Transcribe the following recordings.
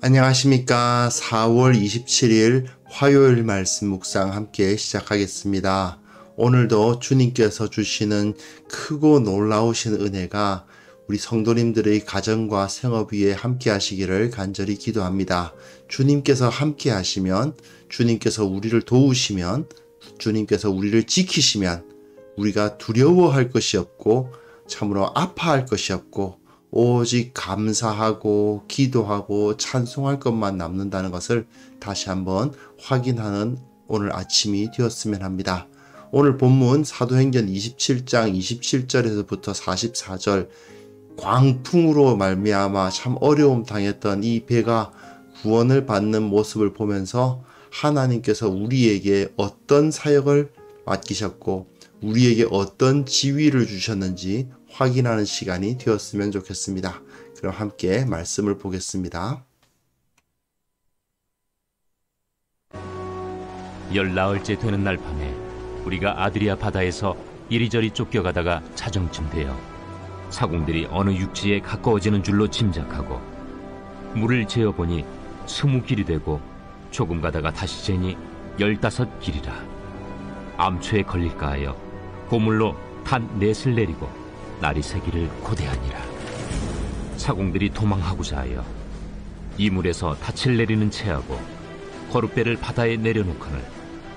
안녕하십니까. 4월 27일 화요일 말씀 묵상 함께 시작하겠습니다. 오늘도 주님께서 주시는 크고 놀라우신 은혜가 우리 성도님들의 가정과 생업 위에 함께 하시기를 간절히 기도합니다. 주님께서 함께 하시면, 주님께서 우리를 도우시면, 주님께서 우리를 지키시면 우리가 두려워할 것이 없고 참으로 아파할 것이 없고 오직 감사하고 기도하고 찬송할 것만 남는다는 것을 다시 한번 확인하는 오늘 아침이 되었으면 합니다. 오늘 본문 사도행전 27장 27절에서부터 44절 광풍으로 말미암아 참 어려움 당했던 이 배가 구원을 받는 모습을 보면서 하나님께서 우리에게 어떤 사역을 맡기셨고 우리에게 어떤 지위를 주셨는지 확인하는 시간이 되었으면 좋겠습니다. 그럼 함께 말씀을 보겠습니다. 열나흘째 되는 날 밤에 우리가 아드리아 바다에서 이리저리 쫓겨가다가 자정쯤 되어 사공들이 어느 육지에 가까워지는 줄로 짐작하고 물을 재어보니 20길이 되고 조금 가다가 다시 재니 15길이라. 암초에 걸릴까 하여 고물로 단 넷을 내리고 날이 새기를 고대하니라. 사공들이 도망하고자 하여 이물에서 닻을 내리는 채하고 거룻배를 바다에 내려놓거늘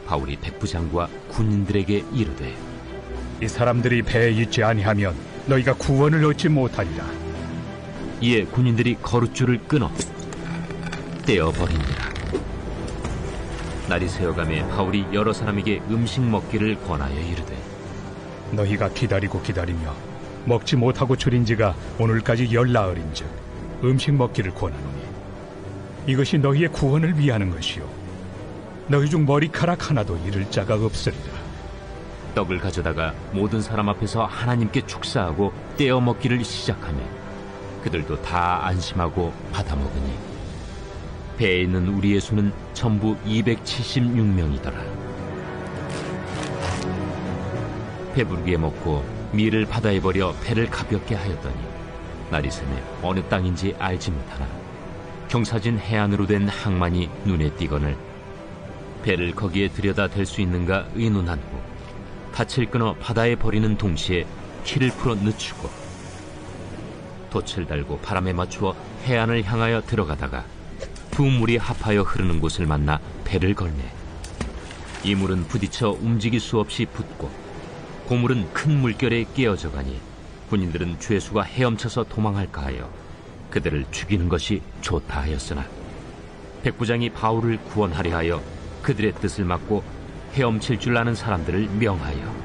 바울이 백부장과 군인들에게 이르되 이 사람들이 배에 있지 아니하면 너희가 구원을 얻지 못하리라. 이에 군인들이 거룻줄을 끊어 떼어버리니라. 날이 새어가매 바울이 여러 사람에게 음식 먹기를 권하여 이르되 너희가 기다리고 기다리며 먹지 못하고 줄인 지가 오늘까지 열나흘인즉 음식 먹기를 권하노니 이것이 너희의 구원을 위하는 것이요 너희 중 머리카락 하나도 잃을 자가 없으리라. 떡을 가져다가 모든 사람 앞에서 하나님께 축사하고 떼어 먹기를 시작하며 그들도 다 안심하고 받아 먹으니 배에 있는 우리의 수는 전부 276명이더라. 배부르게 먹고 밀을 바다에 버려 배를 가볍게 하였더니 날이 새매 어느 땅인지 알지 못하나 경사진 해안으로 된 항만이 눈에 띄거늘 배를 거기에 들여다 댈 수 있는가 의논한 후 닻을 끊어 바다에 버리는 동시에 키를 풀어 늦추고 돛을 달고 바람에 맞추어 해안을 향하여 들어가다가 두 물이 합하여 흐르는 곳을 만나 배를 걸매 이 물은 부딪혀 움직일 수 없이 붙고 고물은 큰 물결에 깨어져 가니 군인들은 죄수가 헤엄쳐서 도망할까 하여 그들을 죽이는 것이 좋다 하였으나 백부장이 바울을 구원하려 하여 그들의 뜻을 막고 헤엄칠 줄 아는 사람들을 명하여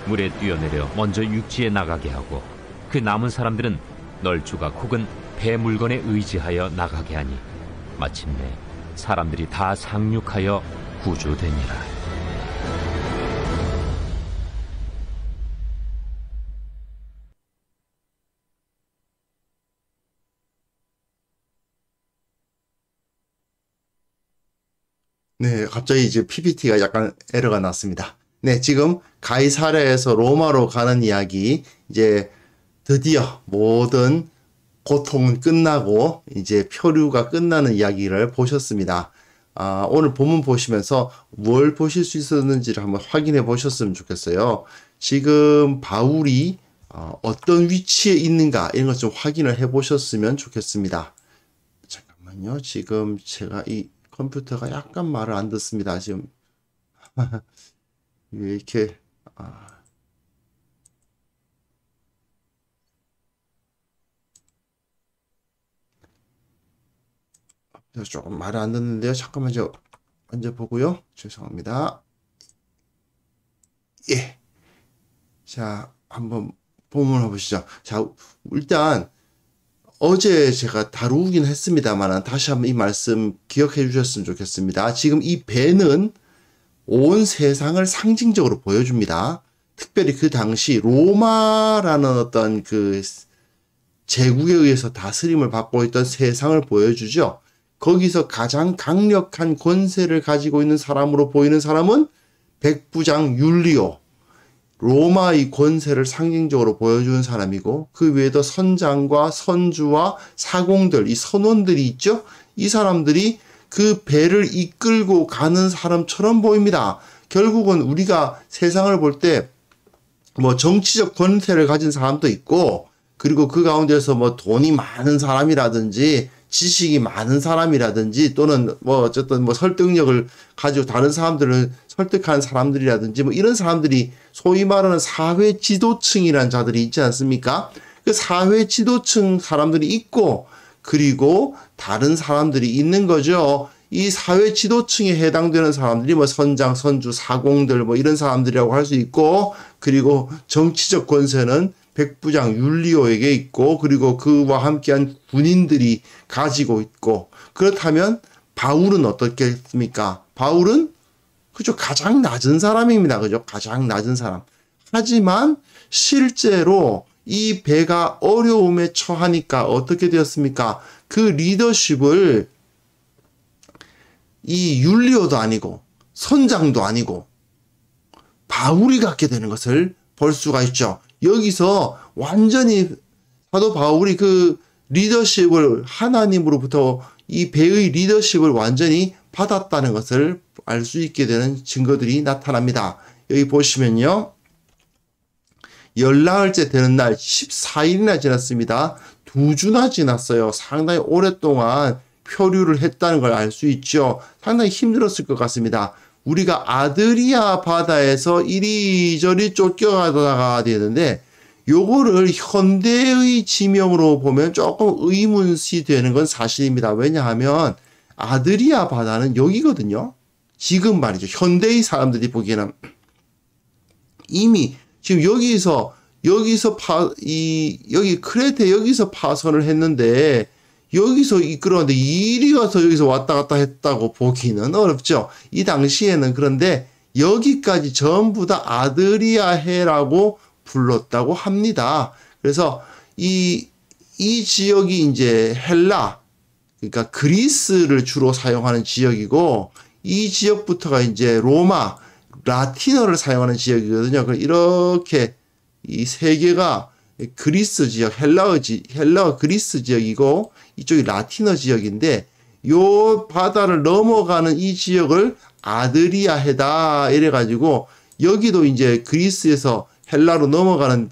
물에 뛰어내려 먼저 육지에 나가게 하고 그 남은 사람들은 널조각 혹은 배 물건에 의지하여 나가게 하니 마침내 사람들이 다 상륙하여 구조되니라. 네, 갑자기 이제 PPT가 약간 에러가 났습니다. 네, 지금 가이사랴에서 로마로 가는 이야기, 이제 드디어 모든 고통은 끝나고 이제 표류가 끝나는 이야기를 보셨습니다. 오늘 본문 보시면서 뭘 보실 수 있었는지를 한번 확인해 보셨으면 좋겠어요. 지금 바울이 어떤 위치에 있는가 이런 것 좀 확인을 해 보셨으면 좋겠습니다. 잠깐만요. 지금 제가 이 컴퓨터가 약간 말을 안 듣습니다. 지금 왜 이렇게 조금 말을 안 듣는데요. 잠깐만 저 먼저 보고요. 죄송합니다. 예. 자, 한번 본문을 보시죠. 자, 일단 어제 제가 다루긴 했습니다만 다시 한번 이 말씀 기억해 주셨으면 좋겠습니다. 지금 이 배는 온 세상을 상징적으로 보여줍니다. 특별히 그 당시 로마라는 어떤 그 제국에 의해서 다스림을 받고 있던 세상을 보여주죠. 거기서 가장 강력한 권세를 가지고 있는 사람으로 보이는 사람은 백부장 율리오, 로마의 권세를 상징적으로 보여주는 사람이고 그 외에도 선장과 선주와 사공들, 이 선원들이 있죠. 이 사람들이 그 배를 이끌고 가는 사람처럼 보입니다. 결국은 우리가 세상을 볼 때 뭐 정치적 권세를 가진 사람도 있고 그리고 그 가운데서 뭐 돈이 많은 사람이라든지 지식이 많은 사람이라든지 또는 뭐 어쨌든 뭐 설득력을 가지고 다른 사람들을 설득하는 사람들이라든지 뭐 이런 사람들이 소위 말하는 사회 지도층이라는 자들이 있지 않습니까? 그 사회 지도층 사람들이 있고 그리고 다른 사람들이 있는 거죠. 이 사회 지도층에 해당되는 사람들이 뭐 선장, 선주, 사공들 뭐 이런 사람들이라고 할 수 있고 그리고 정치적 권세는 백부장 율리오에게 있고 그리고 그와 함께한 군인들이 가지고 있고 그렇다면 바울은 어떻겠습니까? 바울은 그죠 가장 낮은 사람입니다. 그죠 가장 낮은 사람. 하지만 실제로 이 배가 어려움에 처하니까 어떻게 되었습니까? 그 리더십을 이 율리오도 아니고 선장도 아니고 바울이 갖게 되는 것을 볼 수가 있죠. 여기서 완전히 사도 바울이 그 리더십을 하나님으로부터 이 배의 리더십을 완전히 받았다는 것을 알 수 있게 되는 증거들이 나타납니다. 여기 보시면요. 열나흘째 되는 날 14일이나 지났습니다. 2주나 지났어요. 상당히 오랫동안 표류를 했다는 걸 알 수 있죠. 상당히 힘들었을 것 같습니다. 우리가 아드리아 바다에서 이리저리 쫓겨가다가 되는데 요거를 현대의 지명으로 보면 조금 의문시 되는 건 사실입니다. 왜냐하면 아드리아 바다는 여기거든요. 지금 말이죠. 현대의 사람들이 보기에는 이미 지금 여기 크레테 여기서 파선을 했는데 여기서 이끌었는데 이리 가서 여기서 왔다 갔다 했다고 보기는 어렵죠. 이 당시에는 그런데 여기까지 전부 다 아드리아해라고 불렀다고 합니다. 그래서 이 지역이 이제 헬라, 그러니까 그리스를 주로 사용하는 지역이고 이 지역부터가 이제 로마, 라틴어를 사용하는 지역이거든요. 이렇게 이 세 개가 그리스 지역, 헬라어 그리스 지역이고 이쪽이 라틴어 지역인데 요 바다를 넘어가는 이 지역을 아드리아해다 이래가지고 여기도 이제 그리스에서 헬라로 넘어가는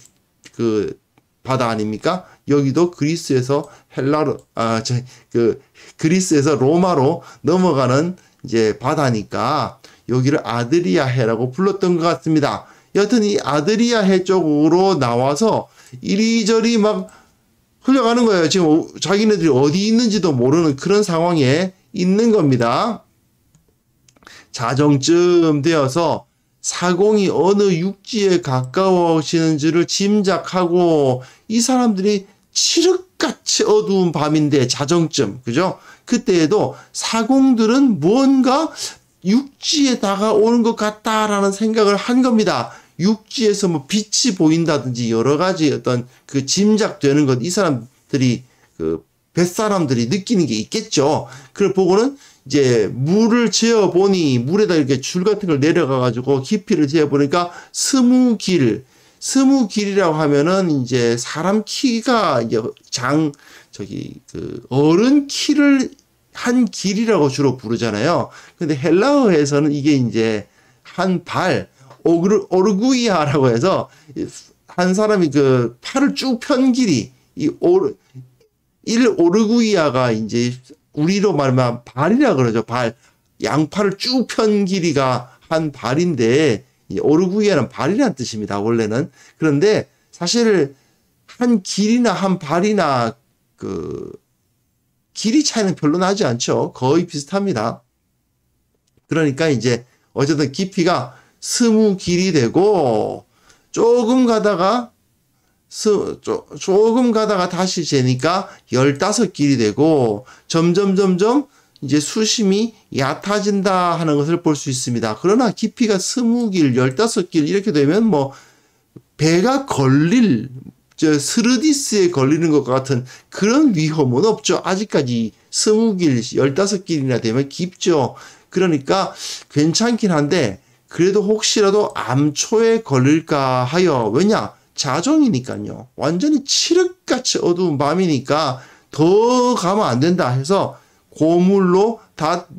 그 바다 아닙니까? 여기도 그리스에서 그리스에서 로마로 넘어가는 이제 바다니까 여기를 아드리아해라고 불렀던 것 같습니다. 여튼 이 아드리아해 쪽으로 나와서 이리저리 막 흘러가는 거예요. 지금 자기네들이 어디 있는지도 모르는 그런 상황에 있는 겁니다. 자정쯤 되어서 사공이 어느 육지에 가까워지는지를 짐작하고 이 사람들이 칠흑같이 어두운 밤인데 자정쯤 그죠? 그때에도 사공들은 뭔가 육지에 다가오는 것 같다라는 생각을 한 겁니다. 육지에서 뭐 빛이 보인다든지 여러 가지 어떤 그 짐작되는 것 이 사람들이 그 뱃사람들이 느끼는 게 있겠죠. 그걸 보고는 이제 물을 재어 보니 물에다 이렇게 줄 같은 걸 내려가 가지고 깊이를 재어 보니까 20길이라고 하면은 이제 사람 키가 이제 어른 키를 한 길이라고 주로 부르잖아요. 근데 헬라어에서는 이게 이제 한 발, 오르구이아라고 해서 한 사람이 그 팔을 쭉 편 길이, 오르구이아가 이제 우리로 말하면 발이라 그러죠. 발. 양팔을 쭉 편 길이가 한 발인데, 오르구이아는 발이라는 뜻입니다. 원래는. 그런데 사실 한 길이나 한 발이나 길이 차이는 별로 나지 않죠. 거의 비슷합니다. 그러니까 이제 어쨌든 깊이가 20길이 되고 조금 가다가 다시 재니까 15길이 되고 점점 이제 수심이 얕아진다 하는 것을 볼 수 있습니다. 그러나 깊이가 20길, 15길 이렇게 되면 뭐 배가 스르디스에 걸리는 것 같은 그런 위험은 없죠. 아직까지 20길, 15길이나 되면 깊죠. 그러니까 괜찮긴 한데 그래도 혹시라도 암초에 걸릴까 하여, 왜냐? 자정이니까요. 완전히 칠흑같이 어두운 밤이니까 더 가면 안 된다 해서 고물로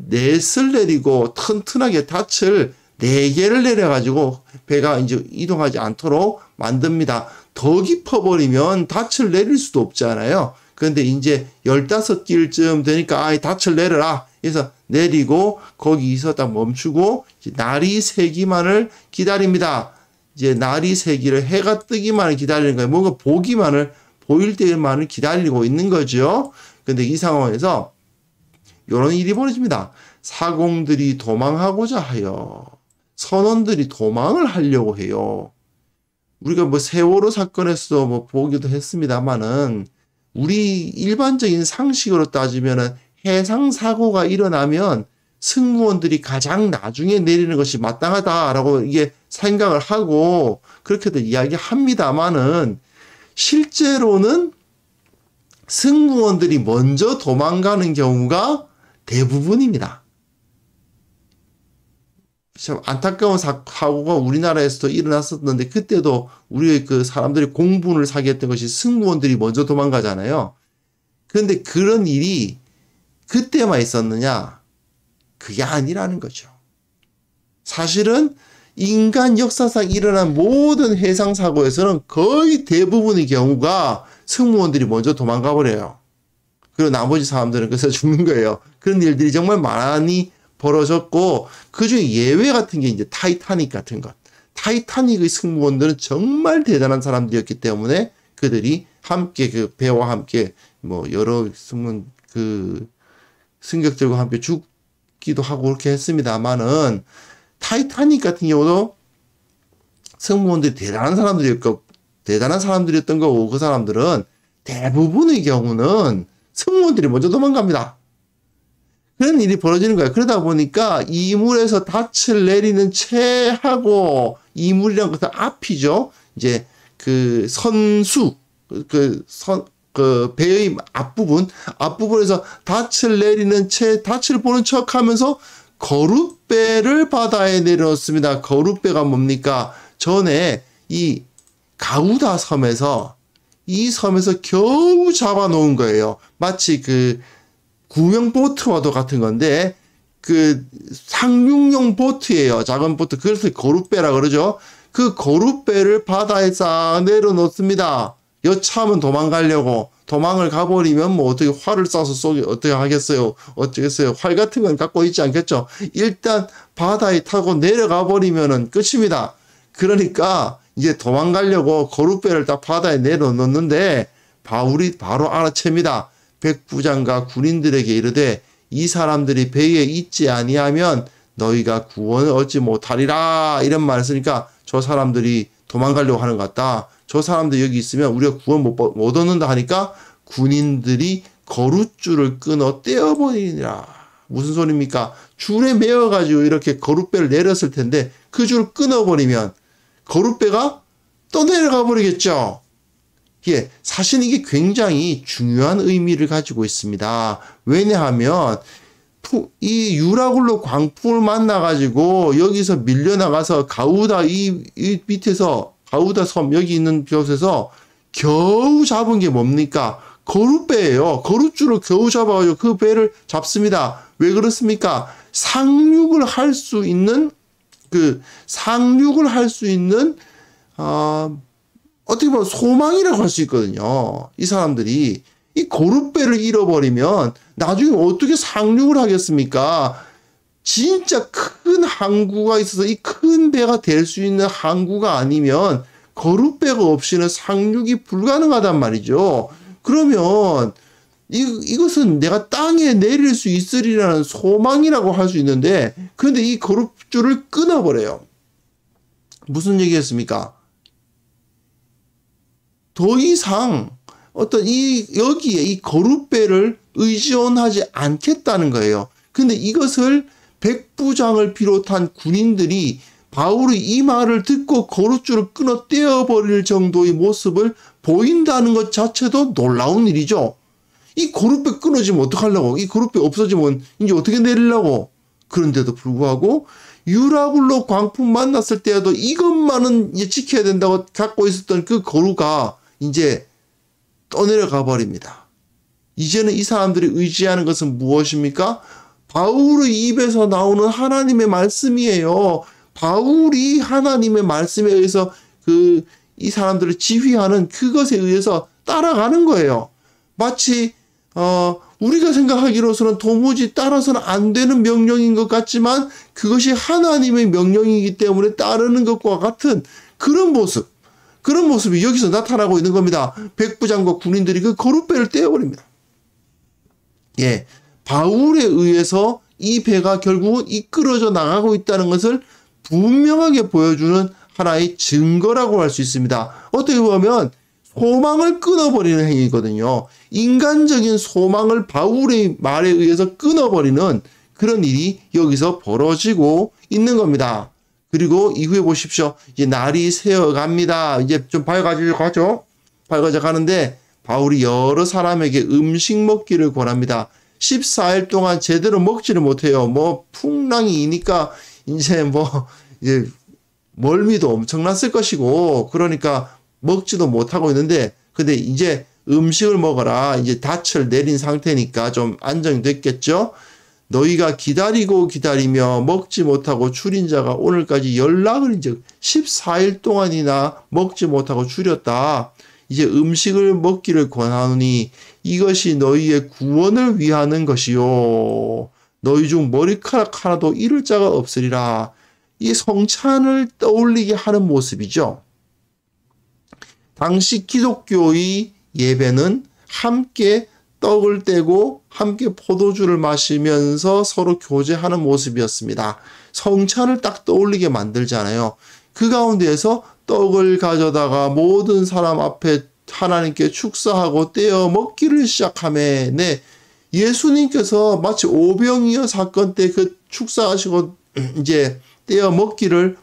넷을 내리고 튼튼하게 닻을 4개를 내려가지고 배가 이제 이동하지 않도록 만듭니다. 더 깊어버리면 닻을 내릴 수도 없잖아요. 그런데 이제 15길쯤 되니까 닻을 내려라. 그래서 내리고 거기서 딱 멈추고 날이 새기만을 기다립니다. 이제 날이 새기를 해가 뜨기만을 기다리는 거예요. 뭔가 보일 때만을 기다리고 있는 거죠. 근데 이 상황에서 이런 일이 벌어집니다. 사공들이 도망하고자 하여 선원들이 도망을 하려고 해요. 우리가 뭐 세월호 사건에서 뭐 보기도 했습니다만은 우리 일반적인 상식으로 따지면은 해상 사고가 일어나면 승무원들이 가장 나중에 내리는 것이 마땅하다라고 이게 생각을 하고 그렇게도 이야기합니다만은 실제로는 승무원들이 먼저 도망가는 경우가 대부분입니다. 참 안타까운 사고가 우리나라에서도 일어났었는데 그때도 우리의 그 사람들이 공분을 사게 했던 것이 승무원들이 먼저 도망가잖아요. 그런데 그런 일이 그때만 있었느냐? 그게 아니라는 거죠. 사실은 인간 역사상 일어난 모든 해상 사고에서는 거의 대부분의 경우가 승무원들이 먼저 도망가 버려요. 그리고 나머지 사람들은 그래서 죽는 거예요. 그런 일들이 정말 많이 벌어졌고 그중에 예외 같은 게 이제 타이타닉 같은 것. 타이타닉의 승무원들은 정말 대단한 사람들이었기 때문에 그들이 함께 그 배와 함께 뭐 여러 승객들과 함께 죽기도 하고 그렇게 했습니다만은 타이타닉 같은 경우도 승무원들이 대단한 사람들이었던 거고 그 사람들은 대부분의 경우는 승무원들이 먼저 도망갑니다. 그런 일이 벌어지는 거예요. 그러다 보니까 이물에서 닻을 내리는 채하고 이물이란 것은 앞이죠. 이제 그 선수, 배의 앞부분에서 닻을 내리는 채, 닻을 보는 척 하면서 거룻배를 바다에 내려놓습니다. 거룻배가 뭡니까? 전에 이 가우다 섬에서 이 섬에서 겨우 잡아놓은 거예요. 마치 그 구명 보트와도 같은 건데 그 상륙용 보트예요. 작은 보트. 그래서 거룻배라 그러죠. 그 거룻배를 바다에 싹 내려놓습니다. 여차하면 도망가려고. 도망을 가버리면 뭐 어떻게 활을 쏴서 쏘기 어떻게 하겠어요? 어쩌겠어요? 활 같은 건 갖고 있지 않겠죠. 일단 바다에 타고 내려가 버리면은 끝입니다. 그러니까 이제 도망가려고 거룻배를 딱 바다에 내려놓는데 바울이 바로 알아챕니다. 백부장과 군인들에게 이르되 이 사람들이 배에 있지 아니하면 너희가 구원을 얻지 못하리라 이런 말을 쓰니까 저 사람들이 도망가려고 하는 것 같다. 저 사람들 여기 있으면 우리가 구원 못 얻는다 하니까 군인들이 거룻줄을 끊어 떼어버리니라. 무슨 소리입니까? 줄에 매어가지고 이렇게 거룻배를 내렸을 텐데 그 줄을 끊어버리면 거룻배가 또 내려가 버리겠죠. 예, 사실 이게 굉장히 중요한 의미를 가지고 있습니다. 왜냐하면 이 유라굴로 광풍을 만나가지고 여기서 밀려나가서 가우다 이 밑에서 가우다 섬 여기 있는 곳에서 겨우 잡은 게 뭡니까? 거룻배예요. 거룻줄을 겨우 잡아가지고 그 배를 잡습니다. 왜 그렇습니까? 상륙을 할 수 있는 어떻게 보면 소망이라고 할 수 있거든요. 이 사람들이 이 거룻배를 잃어버리면 나중에 어떻게 상륙을 하겠습니까? 진짜 큰 항구가 있어서 이 큰 배가 될 수 있는 항구가 아니면 거룻배가 없이는 상륙이 불가능하단 말이죠. 그러면 이것은 내가 땅에 내릴 수 있으리라는 소망이라고 할 수 있는데 그런데 이 거룻줄을 끊어버려요. 무슨 얘기였습니까? 더 이상 여기에 이 거룻배를 의존하지 않겠다는 거예요. 근데 이것을 백부장을 비롯한 군인들이 바울의 이 말을 듣고 거룻줄을 끊어 떼어버릴 정도의 모습을 보인다는 것 자체도 놀라운 일이죠. 이 거룻배 끊어지면 어떡하려고? 이 거룻배 없어지면 이제 어떻게 내리려고? 그런데도 불구하고 유라굴로 광풍 만났을 때에도 이것만은 이제 지켜야 된다고 갖고 있었던 그 거루가 이제 떠내려가 버립니다. 이제는 이 사람들이 의지하는 것은 무엇입니까? 바울의 입에서 나오는 하나님의 말씀이에요. 바울이 하나님의 말씀에 의해서 이 사람들을 지휘하는 그것에 의해서 따라가는 거예요. 마치 우리가 생각하기로서는 도무지 따라서는 안 되는 명령인 것 같지만 그것이 하나님의 명령이기 때문에 따르는 것과 같은 그런 모습이 여기서 나타나고 있는 겁니다. 백부장과 군인들이 그 거룻배를 떼어버립니다. 예, 바울에 의해서 이 배가 결국은 이끌어져 나가고 있다는 것을 분명하게 보여주는 하나의 증거라고 할 수 있습니다. 어떻게 보면 소망을 끊어버리는 행위거든요. 인간적인 소망을 바울의 말에 의해서 끊어버리는 그런 일이 여기서 벌어지고 있는 겁니다. 그리고 이후에 보십시오. 이제 날이 새어갑니다. 이제 좀 밝아지려 가죠. 밝아져 가는데 바울이 여러 사람에게 음식 먹기를 권합니다. 14일 동안 제대로 먹지를 못해요. 뭐 풍랑이니까 이제 이제 멀미도 엄청났을 것이고 그러니까 먹지도 못하고 있는데 근데 이제 음식을 먹어라. 이제 닻을 내린 상태니까 좀 안정됐겠죠. 너희가 기다리고 기다리며 먹지 못하고 줄인 자가 오늘까지 연락을인즉 14일 동안이나 먹지 못하고 줄였다. 이제 음식을 먹기를 권하노니 이것이 너희의 구원을 위하는 것이요. 너희 중 머리카락 하나도 잃을 자가 없으리라. 이 성찬을 떠올리게 하는 모습이죠. 당시 기독교의 예배는 함께 떡을 떼고 함께 포도주를 마시면서 서로 교제하는 모습이었습니다. 성찬을 딱 떠올리게 만들잖아요. 그 가운데에서 떡을 가져다가 모든 사람 앞에 하나님께 축사하고 떼어 먹기를 시작하매 예수님께서 마치 오병이어 사건 때 그 축사하시고 이제 떼어 먹기를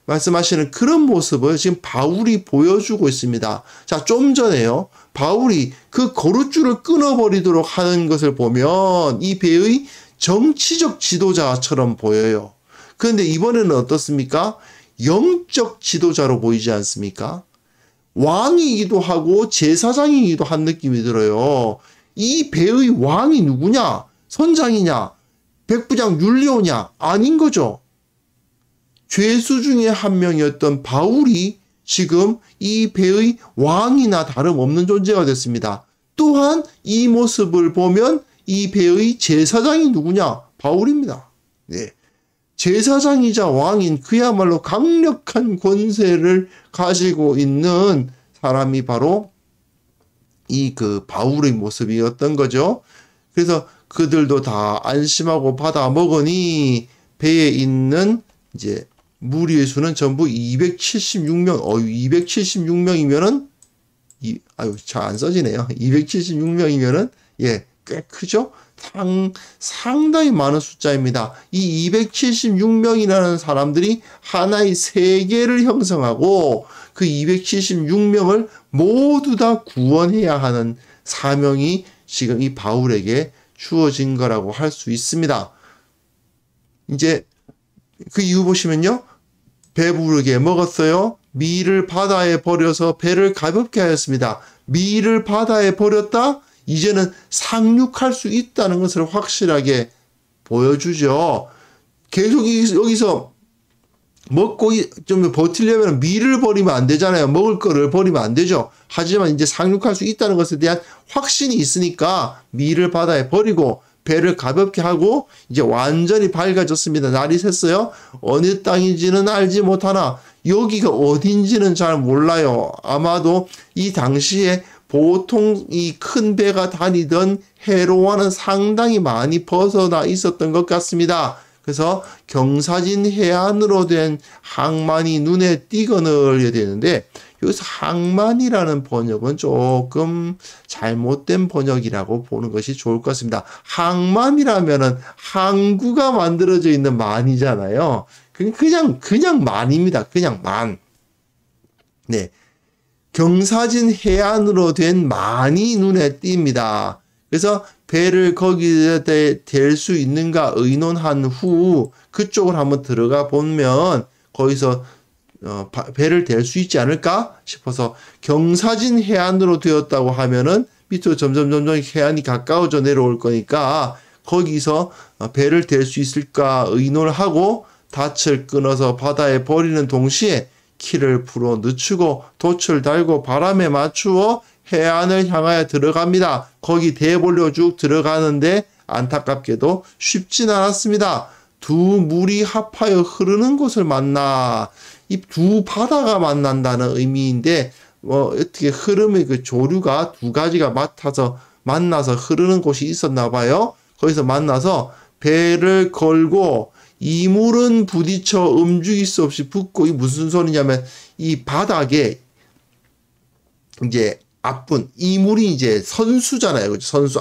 말씀하시는 그런 모습을 지금 바울이 보여주고 있습니다. 자, 좀 전에요. 바울이 그 거룻줄을 끊어버리도록 하는 것을 보면 이 배의 정치적 지도자처럼 보여요. 그런데 이번에는 어떻습니까? 영적 지도자로 보이지 않습니까? 왕이기도 하고 제사장이기도 한 느낌이 들어요. 이 배의 왕이 누구냐? 선장이냐? 백부장 율리오냐? 아닌 거죠. 죄수 중에 한 명이었던 바울이 지금 이 배의 왕이나 다름없는 존재가 됐습니다. 또한 이 모습을 보면 이 배의 제사장이 누구냐? 바울입니다. 네. 제사장이자 왕인 그야말로 강력한 권세를 가지고 있는 사람이 바로 이 바울의 모습이었던 거죠. 그래서 그들도 다 안심하고 받아 먹으니 배에 있는 이제 무리의 수는 전부 276명. 276명이면은 잘 안 써지네요. 276명이면은 꽤 크죠? 상당히 많은 숫자입니다. 이 276명이라는 사람들이 하나의 세계를 형성하고 그 276명을 모두 다 구원해야 하는 사명이 지금 이 바울에게 주어진 거라고 할 수 있습니다. 이제 그 이유 보시면요. 배부르게 먹었어요. 밀을 바다에 버려서 배를 가볍게 하였습니다. 밀을 바다에 버렸다? 이제는 상륙할 수 있다는 것을 확실하게 보여주죠. 계속 여기서 먹고 좀 버티려면 밀을 버리면 안 되잖아요. 먹을 거를 버리면 안 되죠. 하지만 이제 상륙할 수 있다는 것에 대한 확신이 있으니까 밀을 바다에 버리고 배를 가볍게 하고 이제 완전히 밝아졌습니다. 날이 샜어요. 어느 땅인지는 알지 못하나 여기가 어딘지는 잘 몰라요. 아마도 이 당시에 보통 이 큰 배가 다니던 해로와는 상당히 많이 벗어나 있었던 것 같습니다. 그래서 경사진 해안으로 된 항만이 눈에 띄거늘야 되는데 여기서 항만이라는 번역은 조금 잘못된 번역이라고 보는 것이 좋을 것 같습니다. 항만이라면은 항구가 만들어져 있는 만이잖아요. 그냥 만입니다. 그냥 만. 네. 경사진 해안으로 된 만이 눈에 띕니다. 그래서 배를 거기에 댈 수 있는가 의논한 후 그쪽을 한번 들어가 보면 거기서 배를 댈 수 있지 않을까 싶어서 경사진 해안으로 되었다고 하면은 밑으로 점점 해안이 가까워져 내려올 거니까 거기서 배를 댈 수 있을까 의논을 하고 닻을 끊어서 바다에 버리는 동시에 키를 풀어 늦추고 돛을 달고 바람에 맞추어 해안을 향하여 들어갑니다. 거기 대보려 쭉 들어가는데 안타깝게도 쉽진 않았습니다. 두 물이 합하여 흐르는 곳을 만나 이 두 바다가 만난다는 의미인데 어떻게 흐름의 그 조류가 두 가지가 만나서 흐르는 곳이 있었나 봐요. 거기서 만나서 배를 걸고 이물은 부딪혀 움직일 수 없이 붙고 이 무슨 소리냐면 이 바닥에 이제 앞분 이물이 이제 선수잖아요. 그렇죠? 선수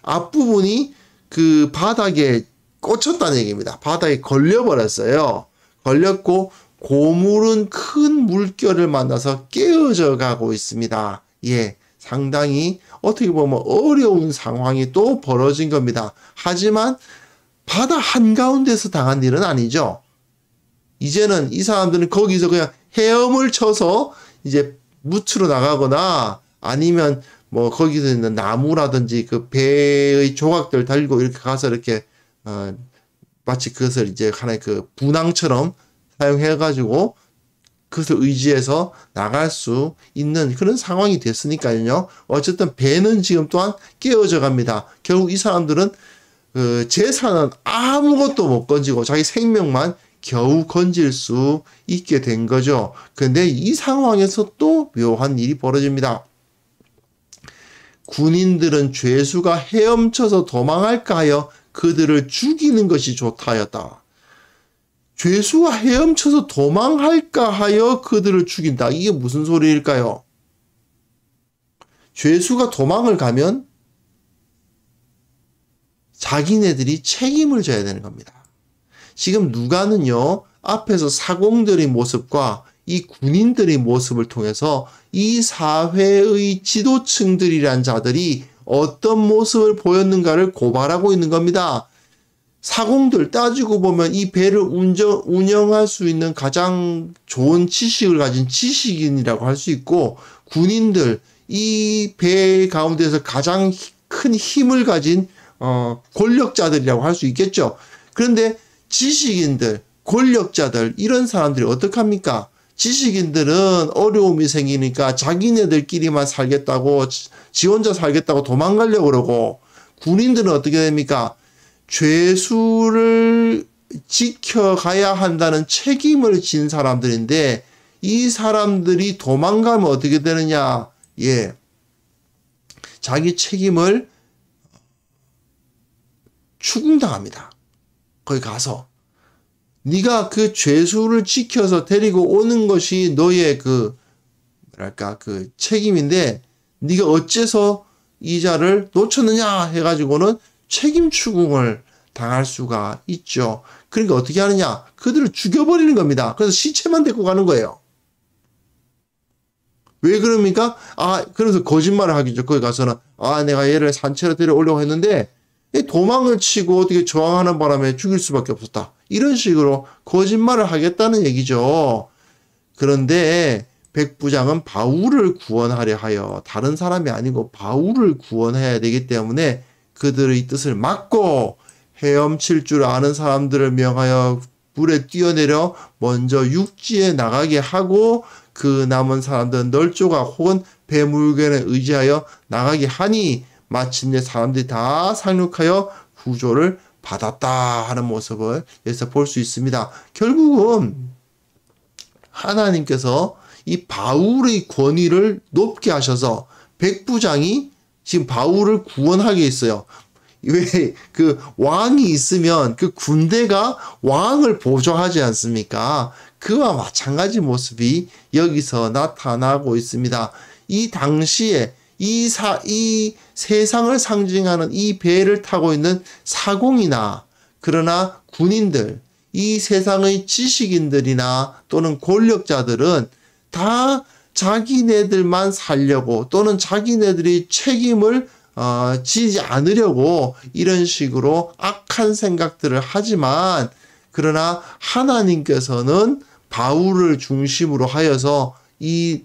앞부분이 그 바닥에 꽂혔다는 얘기입니다. 바닥에 걸려버렸어요. 걸렸고 고물은 큰 물결을 만나서 깨어져 가고 있습니다. 예, 상당히 어떻게 보면 어려운 상황이 또 벌어진 겁니다. 하지만 바다 한가운데서 당한 일은 아니죠. 이제는 이 사람들은 거기서 그냥 헤엄을 쳐서 이제 무치러 나가거나 아니면 뭐 거기서 있는 나무라든지 그 배의 조각들 달고 이렇게 가서 이렇게 마치 그것을 이제 하나의 그 분항처럼 사용해가지고 그것을 의지해서 나갈 수 있는 그런 상황이 됐으니까요. 어쨌든 배는 지금 또한 깨어져 갑니다. 결국 이 사람들은 재산은 아무것도 못 건지고 자기 생명만 겨우 건질 수 있게 된 거죠. 근데 이 상황에서 또 묘한 일이 벌어집니다. 군인들은 죄수가 헤엄쳐서 도망할까 하여 그들을 죽이는 것이 좋다 하였다. 죄수가 헤엄쳐서 도망할까 하여 그들을 죽인다. 이게 무슨 소리일까요? 죄수가 도망을 가면 자기네들이 책임을 져야 되는 겁니다. 지금 누가는요, 앞에서 사공들의 모습과 이 군인들의 모습을 통해서 이 사회의 지도층들이란 자들이 어떤 모습을 보였는가를 고발하고 있는 겁니다. 사공들 따지고 보면 이 배를 운영할 수 있는 가장 좋은 지식을 가진 지식인이라고 할 수 있고, 군인들, 이 배 가운데서 가장 큰 힘을 가진 권력자들이라고 할 수 있겠죠. 그런데 지식인들, 권력자들 이런 사람들이 어떡합니까? 지식인들은 어려움이 생기니까 자기네들끼리만 살겠다고 지 혼자 살겠다고 도망가려고 그러고, 군인들은 어떻게 됩니까? 죄수를 지켜가야 한다는 책임을 진 사람들인데 이 사람들이 도망가면 어떻게 되느냐? 예, 자기 책임을 추궁당합니다. 거기 가서 네가 그 죄수를 지켜서 데리고 오는 것이 너의 그 책임인데 네가 어째서 이 자를 놓쳤느냐 해가지고는 책임 추궁을 당할 수가 있죠. 그러니까 어떻게 하느냐? 그들을 죽여버리는 겁니다. 그래서 시체만 데리고 가는 거예요. 왜 그럽니까? 그래서 거짓말을 하겠죠. 거기 가서는 내가 얘를 산채로 데려오려고 했는데 도망을 치고 어떻게 저항하는 바람에 죽일 수밖에 없었다. 이런 식으로 거짓말을 하겠다는 얘기죠. 그런데 백부장은 바울을 구원하려 하여 다른 사람이 아니고 바울을 구원해야 되기 때문에 그들의 뜻을 막고 헤엄칠 줄 아는 사람들을 명하여 물에 뛰어내려 먼저 육지에 나가게 하고 그 남은 사람들은 널조각 혹은 배물견에 의지하여 나가게 하니 마침내 사람들이 다 상륙하여 구조를 받았다 하는 모습을 여기서 볼 수 있습니다. 결국은 하나님께서 이 바울의 권위를 높게 하셔서 백부장이 지금 바울을 구원하게 했어요. 왜 그 왕이 있으면 그 군대가 왕을 보조하지 않습니까? 그와 마찬가지 모습이 여기서 나타나고 있습니다. 이 당시에 이 세상을 상징하는 이 배를 타고 있는 사공이나 그러나 군인들, 이 세상의 지식인들이나 또는 권력자들은 다 자기네들만 살려고 또는 자기네들이 책임을 지지 않으려고 이런 식으로 악한 생각들을 하지만, 그러나 하나님께서는 바울을 중심으로 하여서 이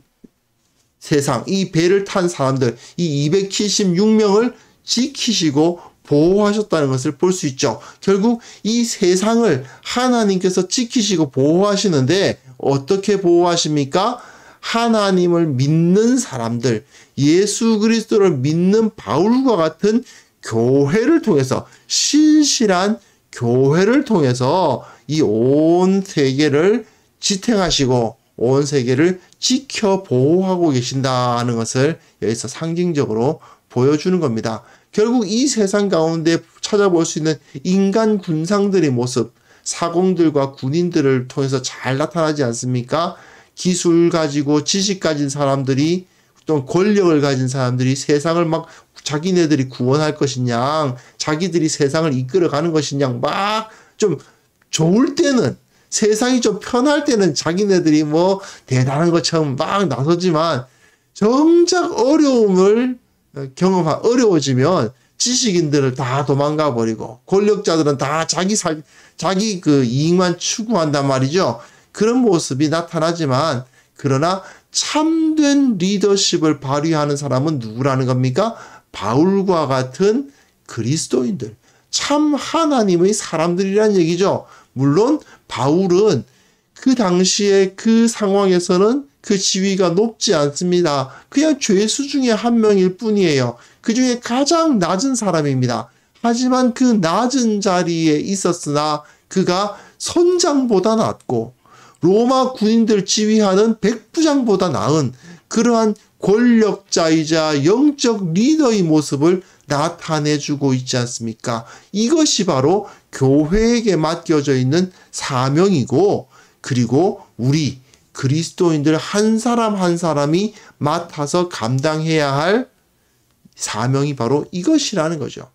세상, 이 배를 탄 사람들, 이 276명을 지키시고 보호하셨다는 것을 볼 수 있죠. 결국 이 세상을 하나님께서 지키시고 보호하시는데 어떻게 보호하십니까? 하나님을 믿는 사람들, 예수 그리스도를 믿는 바울과 같은 교회를 통해서, 신실한 교회를 통해서 이 온 세계를 지탱하시고 온 세계를 지켜 보호하고 계신다는 것을 여기서 상징적으로 보여주는 겁니다. 결국 이 세상 가운데 찾아볼 수 있는 인간 군상들의 모습, 사공들과 군인들을 통해서 잘 나타나지 않습니까? 기술 가지고 지식 가진 사람들이, 또 권력을 가진 사람들이 세상을 막 자기네들이 구원할 것이냐, 자기들이 세상을 이끌어가는 것이냐, 막 좀 좋을 때는, 세상이 좀 편할 때는 자기네들이 뭐 대단한 것처럼 막 나서지만, 정작 어려움을 어려워지면 지식인들을 다 도망가 버리고 권력자들은 다 자기 그 이익만 추구한단 말이죠. 그런 모습이 나타나지만, 그러나 참된 리더십을 발휘하는 사람은 누구라는 겁니까? 바울과 같은 그리스도인들, 참 하나님의 사람들이란 얘기죠. 물론 바울은 그 당시에 그 상황에서는 그 지위가 높지 않습니다. 그냥 죄수 중에 한 명일 뿐이에요. 그 중에 가장 낮은 사람입니다. 하지만 그 낮은 자리에 있었으나 그가 선장보다 낫고 로마 군인들 지휘하는 백부장보다 나은 그러한 권력자이자 영적 리더의 모습을 나타내주고 있지 않습니까? 이것이 바로 교회에게 맡겨져 있는 사명이고, 그리고 우리 그리스도인들 한 사람 한 사람이 맡아서 감당해야 할 사명이 바로 이것이라는 거죠.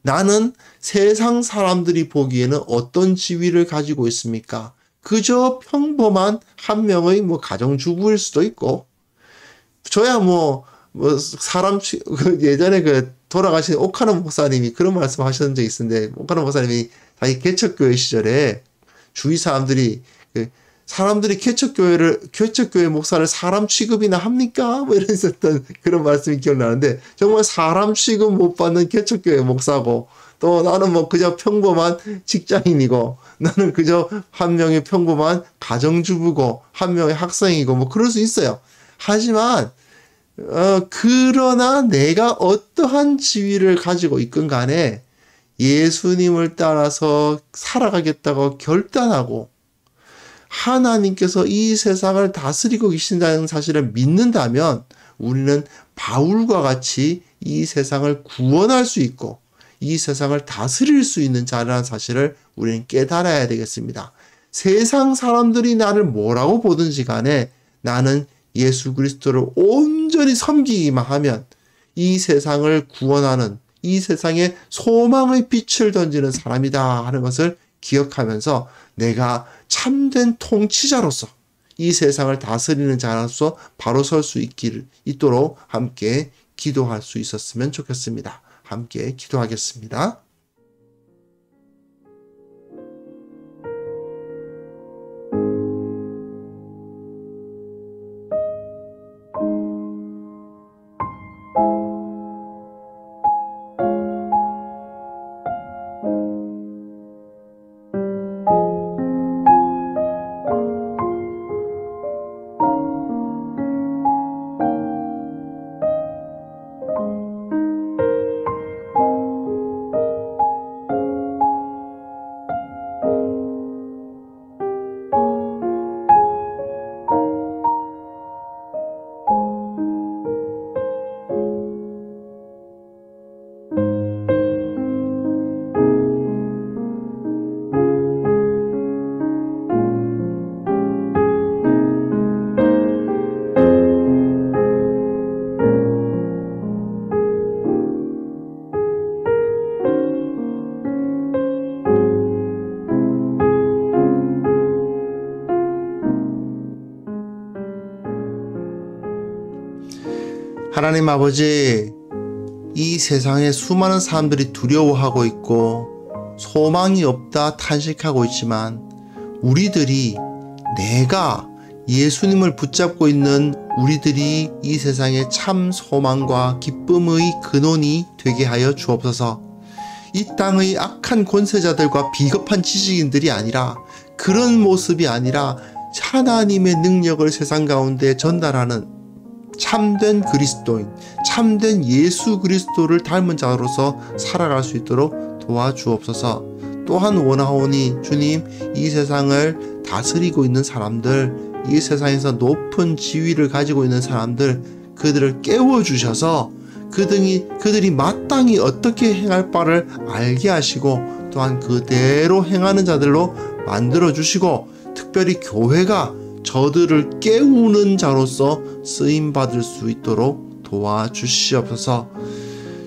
나는 세상 사람들이 보기에는 어떤 지위를 가지고 있습니까? 그저 평범한 한 명의 가정주부일 수도 있고, 저야 사람, 예전에 돌아가신 오카노 목사님이 그런 말씀 하셨던 적이 있는데, 오카노 목사님이 자기 개척교회 시절에 주위 사람들이 개척교회 목사를 사람 취급이나 합니까? 이랬었던 그런 말씀이 기억나는데, 정말 사람 취급 못 받는 개척교회 목사고, 또 나는 그저 평범한 직장인이고, 나는 그저 한 명의 평범한 가정주부고, 한 명의 학생이고, 그럴 수 있어요. 하지만, 그러나 내가 어떠한 지위를 가지고 있건 간에 예수님을 따라서 살아가겠다고 결단하고 하나님께서 이 세상을 다스리고 계신다는 사실을 믿는다면 우리는 바울과 같이 이 세상을 구원할 수 있고 이 세상을 다스릴 수 있는 자라는 사실을 우리는 깨달아야 되겠습니다. 세상 사람들이 나를 뭐라고 보든지 간에 나는 예수 그리스도를 온전히 섬기기만 하면 이 세상을 구원하는, 이 세상에 소망의 빛을 던지는 사람이다 하는 것을 기억하면서 내가 참된 통치자로서 이 세상을 다스리는 자로서 바로 설 수 있도록 함께 기도할 수 있었으면 좋겠습니다. 함께 기도하겠습니다. 하나님 아버지, 이 세상에 수많은 사람들이 두려워하고 있고 소망이 없다 탄식하고 있지만 우리들이, 내가 예수님을 붙잡고 있는 우리들이 이 세상에 참 소망과 기쁨의 근원이 되게 하여 주옵소서. 이 땅의 악한 권세자들과 비겁한 지식인들이 아니라, 그런 모습이 아니라 하나님의 능력을 세상 가운데 전달하는 참된 그리스도인, 참된 예수 그리스도를 닮은 자로서 살아갈 수 있도록 도와주옵소서. 또한 원하오니 주님, 이 세상을 다스리고 있는 사람들, 이 세상에서 높은 지위를 가지고 있는 사람들, 그들을 깨워주셔서 그들이 마땅히 어떻게 행할 바를 알게 하시고, 또한 그대로 행하는 자들로 만들어주시고, 특별히 교회가 저들을 깨우는 자로서 쓰임받을 수 있도록 도와주시옵소서.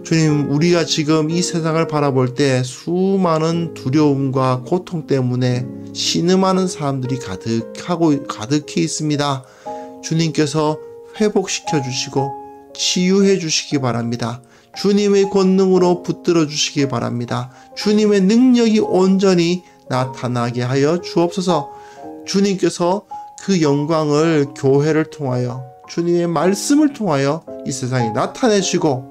주님, 우리가 지금 이 세상을 바라볼 때 수많은 두려움과 고통 때문에 신음하는 사람들이 가득히 있습니다. 주님께서 회복시켜 주시고 치유해 주시기 바랍니다. 주님의 권능으로 붙들어 주시기 바랍니다. 주님의 능력이 온전히 나타나게 하여 주옵소서. 주님께서 그 영광을 교회를 통하여, 주님의 말씀을 통하여 이 세상에 나타내시고,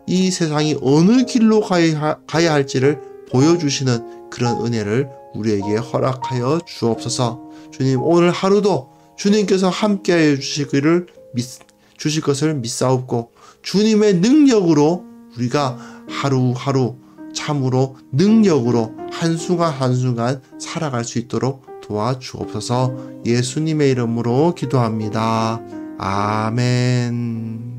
이 세상이 어느 길로 가야 할지를 보여주시는 그런 은혜를 우리에게 허락하여 주옵소서. 주님, 오늘 하루도 주님께서 함께하여 주실 것을 믿사옵고, 주님의 능력으로 우리가 하루하루 참으로 능력으로 한순간 한순간 살아갈 수 있도록 도와주옵소서. 예수님의 이름으로 기도합니다. 아멘.